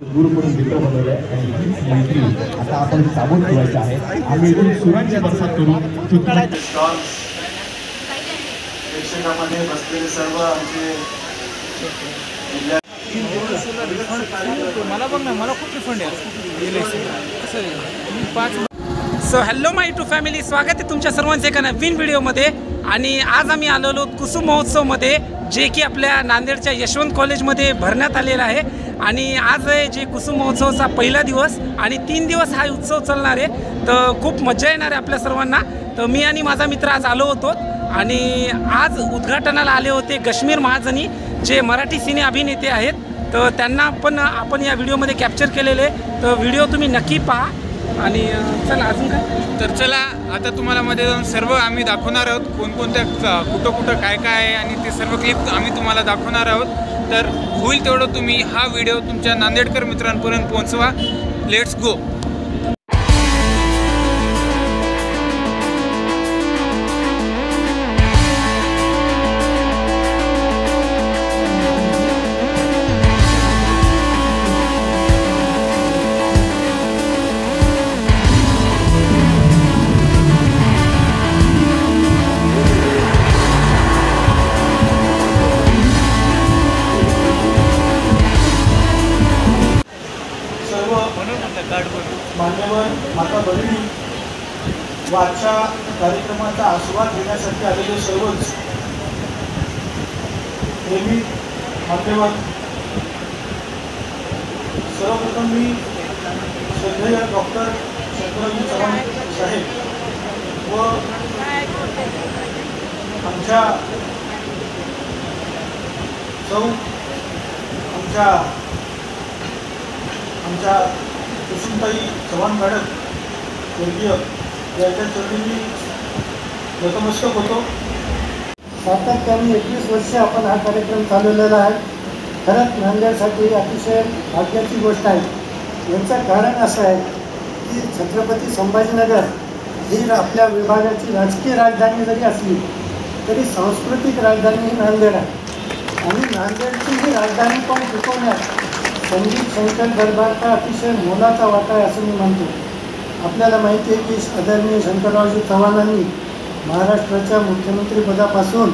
दूर करून मित्र बनवले आहे आणि हीच मैत्री आता आपण साबूत ठेवायची आहे। आम्ही इथून सुरांची बरसात करू। प्रेक्षकांमध्ये बसलेले सर्व आमचे मला बघ ना, मला खूप रिफंड सो हॅलो माय टू फॅमिली, स्वागत आहे तुमच्या सर्वांचे एका नवीन व्हिडिओमध्ये। आणि आज आम्ही आलेलो कुसुम महोत्सवमध्ये, जे की आपल्या नांदेडच्या यशवंत कॉलेजमध्ये भरण्यात आलेला आहे। आणि आज आहे जे कुसुम महोत्सवचा पहिला दिवस आणि 3 दिवस हा उत्सव चालणार आहे। तर खूप मजा येणार आहे आपल्या सर्वांना। तर मी आणि माझा मित्र आज आलो होतो आणि आज उद्घाटनाला आले होते कश्मीर महाजनी, जे मराठी सिने अभिनेते आहेत। तर त्यांना पण आपण या व्हिडिओमध्ये कॅप्चर केलेले, तर व्हिडिओ तुम्ही नक्की पहा। आणि चला अजून काय, तर चला आता तुम्हाला मध्ये जाऊन सर्व आम्ही दाखवणार आहोत, कोणकोणत्या कुठं काय आहे आणि ते सर्व क्लिप आम्ही तुम्हाला दाखवणार आहोत। तर होईल तेवढं तुम्ही हा व्हिडिओ तुमच्या नांदेडकर मित्रांपर्यंत पोहोचवा। Let's go. मान्यवर माता भगिनी व आजच्या कार्यक्रमाचा आस्वाद घेण्यासाठी आलेले सर्वच प्रेमी मान्यवर, सर्वप्रथम मी श्रद्धेय डॉक्टर शंकरजी चव्हाण साहेब व आमच्या कुसुमताई चव्हाण मॅडम स्वर्गीय यांच्या चरणी मी नतमस्तक होतो। सातत्याने 21 वर्ष आपण हा कार्यक्रम चालवलेला आहे। खरंच नांदेडसाठी अतिशय भाग्याची गोष्ट आहे। याचं कारण असं आहे की छत्रपती संभाजीनगर ही आपल्या विभागाची राजकीय राजधानी जरी असली तरी सांस्कृतिक राजधानी ही नांदेड आहे। आणि नांदेडची ही राजधानी पण टिकवण्यात संगीत शंकर दरबारचा अतिशय मोलाचा वाटा आहे असं मी मानतो। आपल्याला माहिती आहे की आदरणीय शंकररावजी चव्हाणांनी महाराष्ट्राच्या मुख्यमंत्रीपदापासून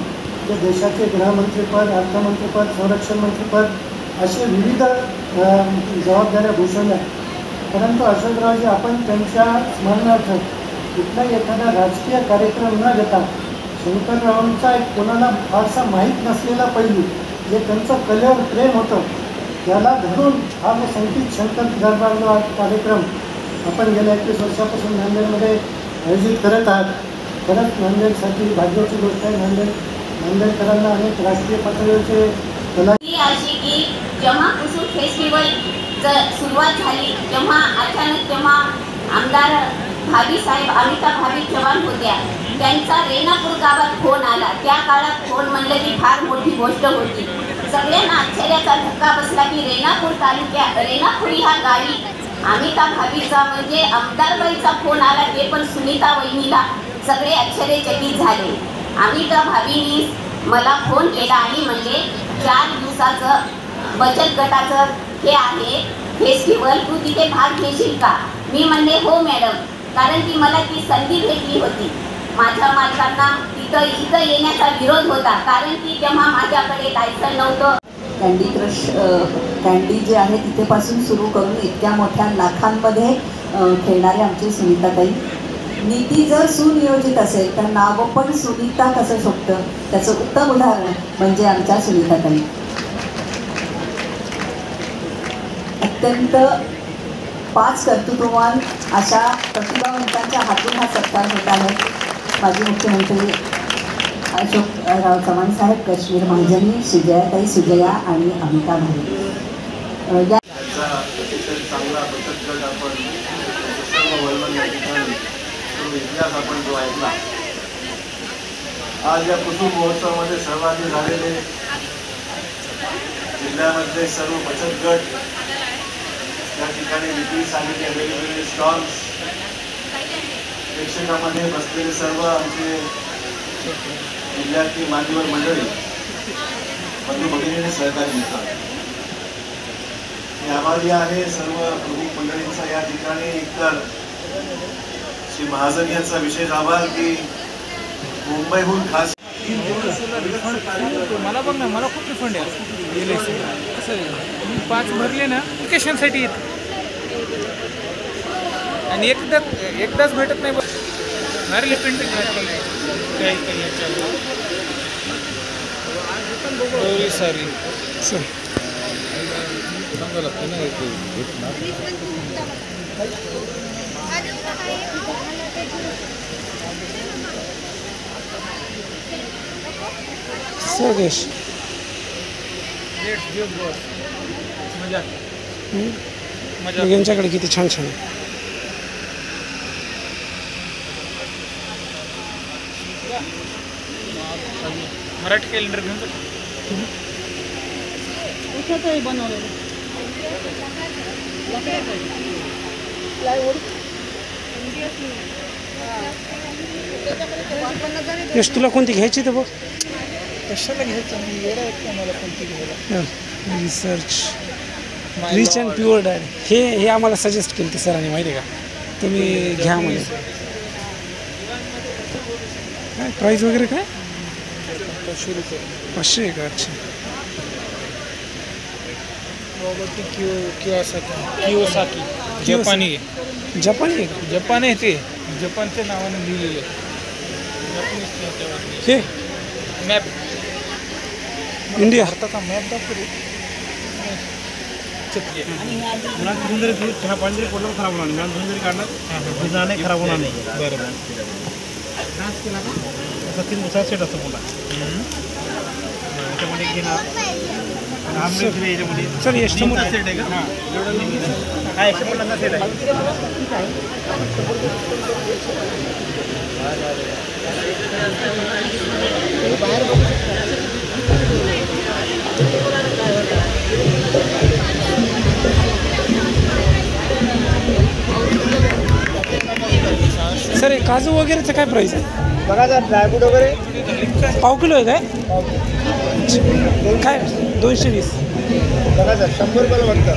ते देशाचे गृहमंत्रीपद, अर्थमंत्रीपद, संरक्षण मंत्रीपद असे विविध जबाबदाऱ्या भूषवल्या। परंतु अशोकरावजी आपण त्यांच्या स्मरणार्थ कुठलाही एखादा राजकीय कार्यक्रम न घेता शंकररावांचा एक कोणाला फारसा माहीत नसलेला पैलू, जे त्यांचं कलेवर प्रेम होतं, त्याला धरून हा जो संगीत शंकर दरबार जो कार्यक्रम आपण गेल्या 21 वर्षापासून नांदेडमध्ये आयोजित करत आहात। खरंच नांदेडसाठी भाग्याची गोष्ट आहे। नांदेडकरांना अनेक राष्ट्रीय पातळीवरचे कला अशी की जेव्हा कुसुम फेस्टिवल सुरुवात झाली तेव्हा आमदार भाभी साहेब अमिता भाभी चव्हाण होत्या, त्यांचा रेणापूर गावात फोन आला। त्या काळात फोन म्हणलं की फार मोठी गोष्ट होती। सगळ्यांना आश्चर्याचा धक्का बसला की रेणापूर ह्या गावी अमिता भाभीचा म्हणजे आमदारबाईचा फोन आला, ते पण सुनीता वहिनीला। सगळे आश्चर्यचकित झाले। अमिता भाभींनी मला फोन केला आणि म्हणजे 4 दिवसाचं बचत गटाचं हे आहे फेस्टिवल, तू तिथे भाग घेशील का? मी म्हणले हो मॅडम, कारण की मला ती संधी भेटली होती। माझ्या मालकांना इथं येण्याचा विरोध होता, कारण की तेव्हा माझ्याकडे लायसन नव्हतं। कँडी क्रश कँडी जे आहे तिथेपासून सुरू करून इतक्या मोठ्या लाखांमध्ये खेळणारे आमचे सुनीताताई। नीती जर सुनियोजित असेल तर नाव पण सुनीता कसं शोभतं, त्याचं उत्तम उदाहरण म्हणजे आमच्या सुनीताताई। अत्यंत 5 कर्तृत्ववान अशा प्रतिभावंतांच्या हातून हा सत्कार होत आहे। माजी मुख्यमंत्री अशोकराव चव्हाण साहेब, कश्मीर महाजनी, सुजया आणि अमिता भाभी याचा अतिशय चांगला बचत गट आपण सर्व वैमन या ठिकाणी सर्व इतिहास आपण जो ऐकला। आज या कुसुम महोत्सवामध्ये सहभागी झालेले जिल्ह्यामधले सर्व बचत गट, या ठिकाणी विक्री सांगितले वेगवेगळे स्टॉल्स, प्रेक्षकांमध्ये बसलेले सर्व आमचे जिल्ह्यातली मान्यवर मंडळी, बंधू भगिनी सहकारी मित्र, त्यामागे आहे सर्व प्रमुख मंडळींचा या ठिकाणी एकतर श्री महाजन यांचा विशेष आभार की मुंबईहून खास मला बघ ना, मला खूप रिफंड आहे कसं आहे, मी 5 भरले ना एज्युकेशनसाठी येते आणि एकदाच भेटत नाही. भरले पेंटिंग सॉरी सगळेश मजा यांच्याकडे किती छान छान आहे. मराठी कॅलेंडर घेऊन यश तुला कोणती घ्यायची तर बघ. कशाला घ्यायचं, मी येडा आहे का मला कोणती घ्यायला. Research rich and pure diary हे आम्हाला सजेस्ट केलं ते सरांनी, माहिती आहे का, तुम्ही घ्या म्हणे. काय प्राईस वगैरे काय? 500 रुपये. 500 आहे का? अच्छा. कियोसाकी जपानी आहे. जपानी आहे का? जपान आहे ते, जपानच्या नावाने लिहिलेलं आहे. हे मॅप इंडिया भारताचा मॅप दाखवतो. खराब होणार नाही, खराब होणार नाही. बरं असा 3 दिवसाचा सेट असतो पुन्हा याच्यामध्ये घेणार याच्यामध्ये. सर यश सेट आहे का? हा 150चा सेट आहे. सर हे काजू वगैरेचं काय प्राईस आहे? बघा जर ड्रायफ्रूट वगैरे पाव किलो आहे काय? काय 220. बघा सर 100 रुपयाला म्हणतं.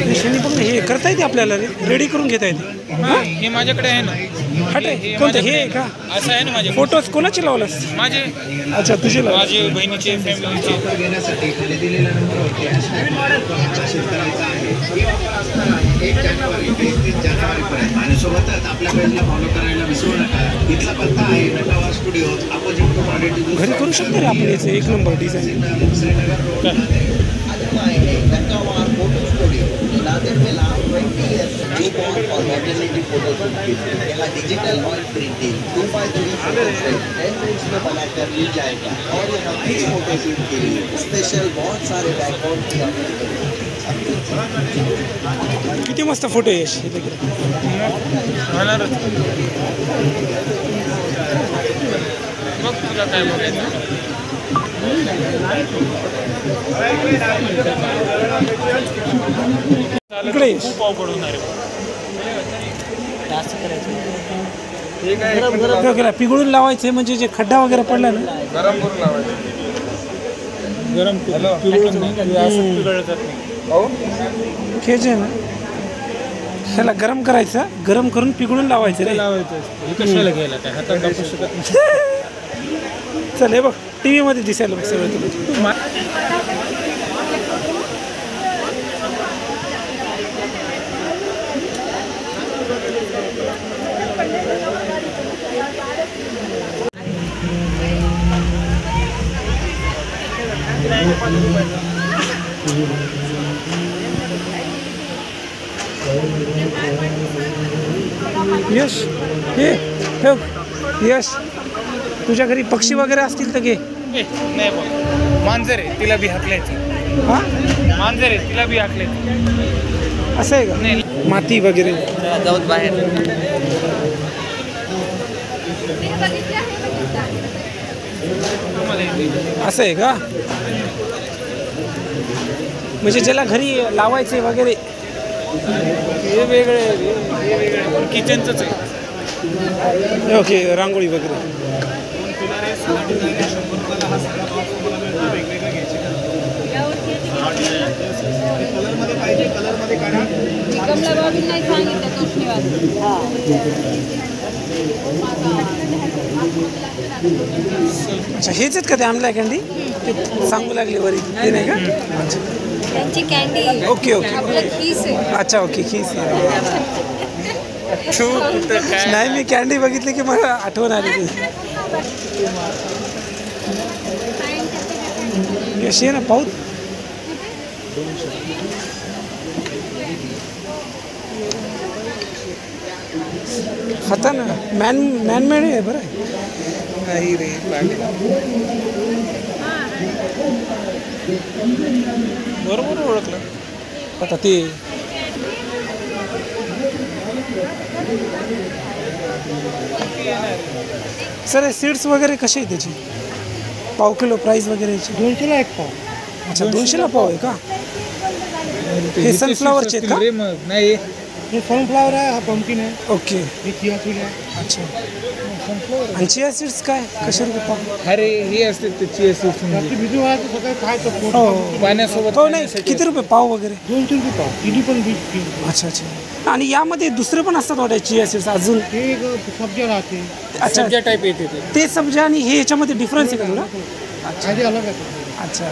निशाणी पण हे करता येते आपल्याला, रेडी करून घेता येते. हे माझ्याकडे आहे ना. हट आहे कोणतं हे आहे का? असं आहे ना माझे फोटोज कोणाचे लावलास? माझे. अच्छा तुझे लावले. माझे बहिणीचे, फॅमिलीचे. घेण्यासाठी खाली दिलेल्या नंबरवरती आकर्षित करायचा आहे. 1 जानेवारी ते 30 जानेवारीपर्यंत. आणि सोबतच आपल्या पेजला फॉलो करायला विसरू नका. इथला पत्ता आहे Natwa studio, opposite to model. घरी करू शकतो रे आपण याचं 1 number design. Shrinagar road Natwa photo studio Nanded में 20 years newborn और maternity photos यहाँ digital oil printing 2x3 photo frame 10 minutes में बनाकर मिल जाएगा. और यहाँ किड्स फोटो शूट के लिए स्पेशल बहुत सारे बैकग्राउंड की किती मस्त फोटो आहे यश. मग तुला काय बघायचं? इकडे यश. खूप अवघड होणार आहे. वगैरे पिघळून लावायचे, म्हणजे जे खड्डा वगैरे पडला ना गरम करून लावायचं. गरम पिघळून नाही, असं पिघळलं जात नाही. खेच आहे ना, ह्याला गरम करायचं, गरम करून पिघळून लावायचं रे. हे कशाला घ्यायला, काय हातात दाखवू शकत नाही. चल हे बघ टी व्हीमध्ये दिसायला बघ सगळं तुला. यश हे ठेव. यश तुझ्या घरी पक्षी वगैरे असतील तर घे. नाही बघ, मांजर आहे, तिला बी हाकलायचं. हा मांजर आहे, तिला बी हाकलायचं. असं आहे का? नाही माती वगैरे जाऊत बाहेर. असं आहे का? म्हणजे ज्याला घरी लावायचे वगैरे हे वेगळे, हे वेगळे. किचनचंच आहे. ओके, रांगोळी वगैरे. अच्छा, हेच आहेत का ते आमला कॅन्डी? ते सांगू लागले वरी ते नाही का? अच्छा, त्यांची कॅन्डी. Okay okay. आपलं खीस आहे. अच्छा ओके, खीस. नाही, मी कॅन्डी बघितली की मला आठवण आली ती. कशी आहे ना पाऊत? खाता ना, मॅनमेड आहे बरं. नाही रे, बरोबर ओळखलं आता ते. सर सीड्स वगैरे कसे आहे त्याची? पाव किलो प्राईस वगैरे याची? 200ला एक पाव. अच्छा, 200ला पाव आहे का? हे सनफ्लावरचे आहेत का? नाही, हे सनफ्लावर आहे, हा पंपकिन आहे, ओके. हे चिया सीड आहे. अच्छा, आणि चिया सीड्स काय कशा रुपये पाव? अरे हे असते ते चिया सीड्स रात्री भिजू घालायचं, सकाळी खायचं. हो पाण्यासोबत. हो, नाही किती रुपये पाव वगैरे? 200 रुपये पाव. तिन्ही पण बीज. अच्छा अच्छा. आणि यामध्ये दुसरे पण असतात वाटतं चिया सीड्स अजून? हे एक सब्जा राहते. अच्छा, सब्जा टाईप येते ते सब्जा आणि हे याच्यामध्ये डिफरन्स आहे का तुला? फायदे अलग आहे. अच्छा.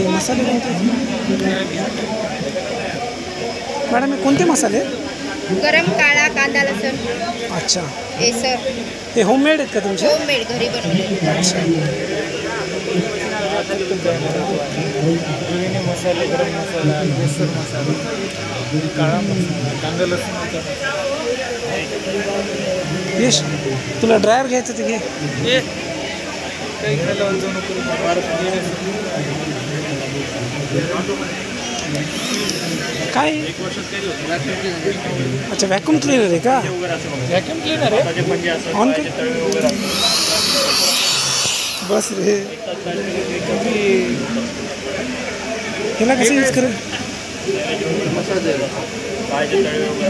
मसाले कोणते मॅडम? हे कोणते मसाले? गरम काळा कांदा लसूण. अच्छा, केसर. हे होममेड आहेत का तुमचे? होममेड, घरी बनवले. अच्छा. मसाले, गरम मसाला, केसर मसाला, काळा मसाला, कांदा लसूण. यश, तुला ड्रायर घ्यायचं ते घे. काही खायला जाऊ नको. काय? अच्छा, व्हॅक्यूम क्लिनर आहे का? व्हॅक्यूम क्लीनर आहे. ऑन कर. बस रे, ह्याला कसं यूज करेल?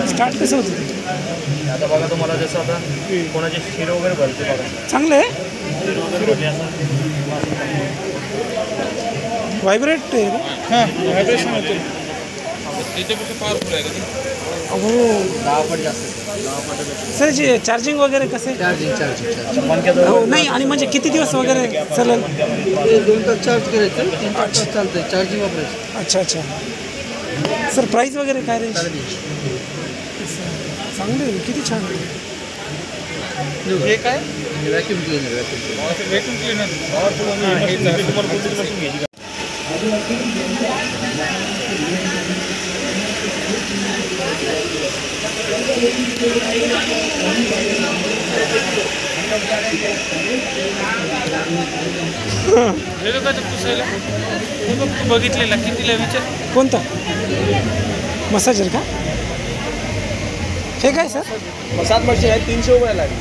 स्टार्ट कसं होतं ते? आता बघा तुम्हाला जसं आता कोणाचे शिर वगैरे भरते बघा. चांगलं आहे. व्हायब्रेट आहे. हां, व्हायब्रेशन होते. त्याच्यापेक्षा पॉवरफुल आहे का? हो, 10 पट जास्त. सर जे चार्जिंग वगैरे कसं आहे? चार्जिंग हो, नाही, आणि म्हणजे किती दिवस वगैरे चालेल? 2 तास चार्ज करायचं, 3 तास चालतंय. चार्जिंग वापरायचं. अच्छा अच्छा. सर प्राईस वगैरे काय रेंज? चांगलं आहे, किती छान आहे. हे काय? Vacuum cleaner. Vacuum cleaner. हे का पुसायला? तू बघितलेला कितीला विचार? कोणता मसाजर का? हे काय सर? 7 मशीन आहे, 300 रुपये लागेल.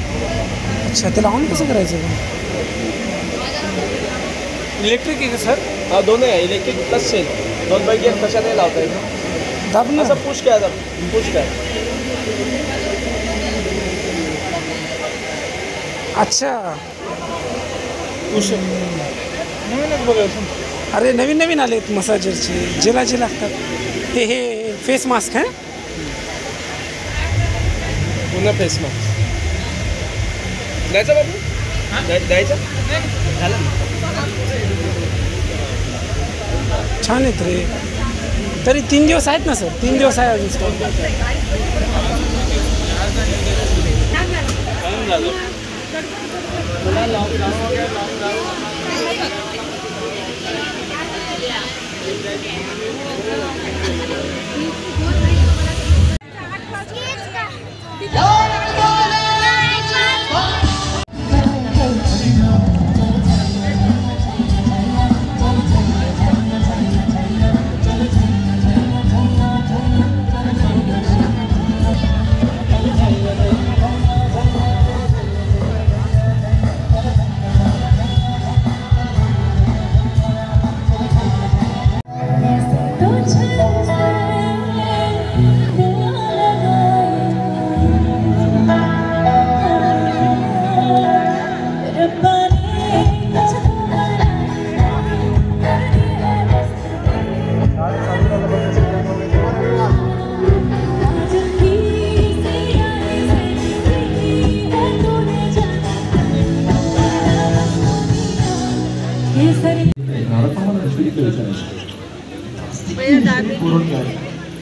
अच्छा, त्याला ऑन कसं करायचं? इलेक्ट्रिक आहे का सर? हा, दोन्ही आहे, इलेक्ट्रिक प्लस सेल. 2 पैकी एक कशा नाही लावता येईल. दाब ना. असं पुश काय, पुश काय. अच्छा, पुश नवीनच बघायचं. अरे नवीन नवीन आलेत मसाजरचे, जेला जे लागतात. हे फेस मास्क आहे. पुन्हा फेस मास्क द्यायचं बाबू. द्यायचं झालं. छान आहेत रे. तरी 3 दिवस आहेत ना सर? 3 दिवस आहे अजून स्टॉक.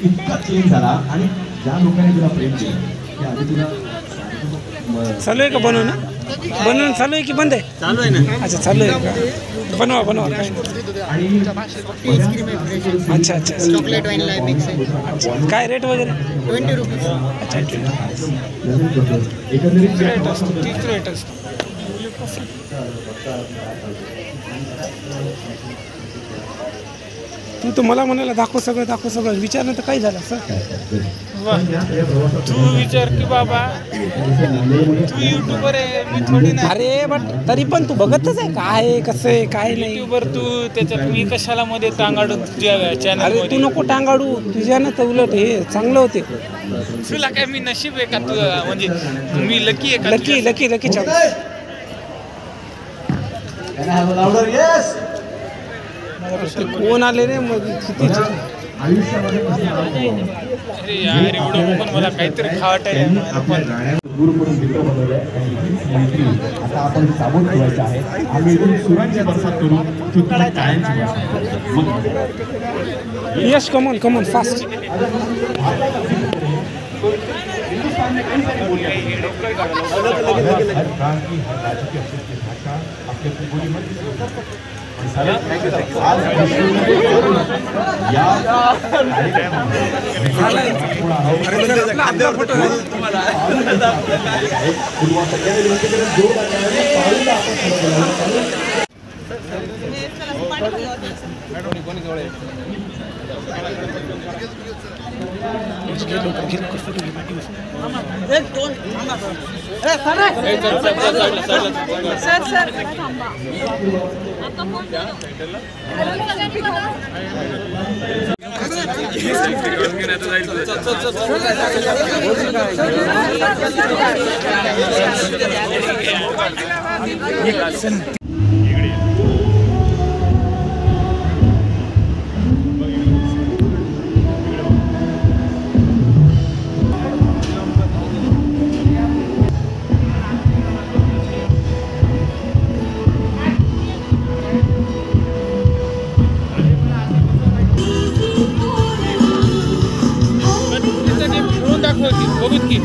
इतका चेंज झाला आणि ज्या लोकांनी तुला प्रेम केलं ते आधी तुला चालू आहे का बनवणं चालू आहे की बंद आहे? चालू आहे ना. अच्छा चालू आहे का? बनवा आणि अच्छा चॉकलेट व्हॅनिला मिक्स आहे. काय रेट वगैरे? 20 रुपीज. अच्छा एकंदरीत तीच रेट असतो. तू मला म्हणाला दाखव सगळं विचारलं तर काय झालं सर? तू विचार की बाबा तू युट्यूबर आहे मी थोडी नाही. अरे बट तरी पण तू बघतच आहे काय कसं आहे काय नाही. युट्यूबर तू त्याच्यात मी कशाला मध्ये टांगाडू तुझ्या चॅनल अरे तू नको टांगाडू तुझ्यानं तर उलट हे चांगलं होते. तुला काय मी नशीब आहे का तू म्हणजे मी लकी आहे का? लकी कोण आले रे मग किती आयुष्यामध्ये अरे यार एवढं बघून मला काहीतरी खावटायला दूर पडून मित्र बनवले आणि हीच मैत्री आता आपण साबूत ठेवायचं आहे. आम्ही इथून सुरांची बरसात करू तू तुला कायमची बरसात. Yes come on fast. बघूत की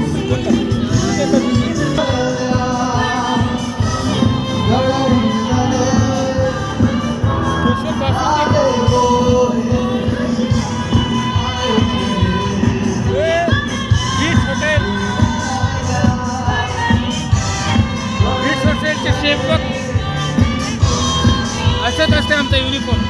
हॉटेलचे शेफ बघ असंच असते आमचा युनिफॉर्म.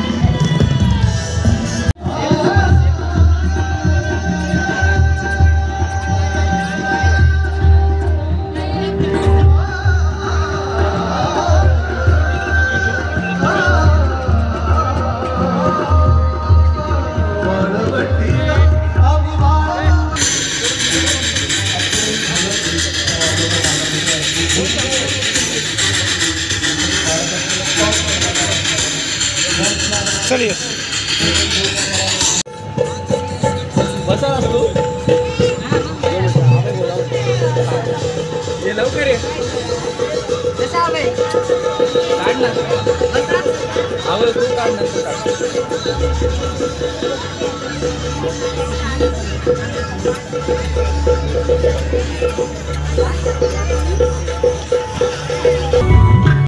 चलिए बसा असतो हे लवकर ये काढ ना आवड तू काढ ना तू काढ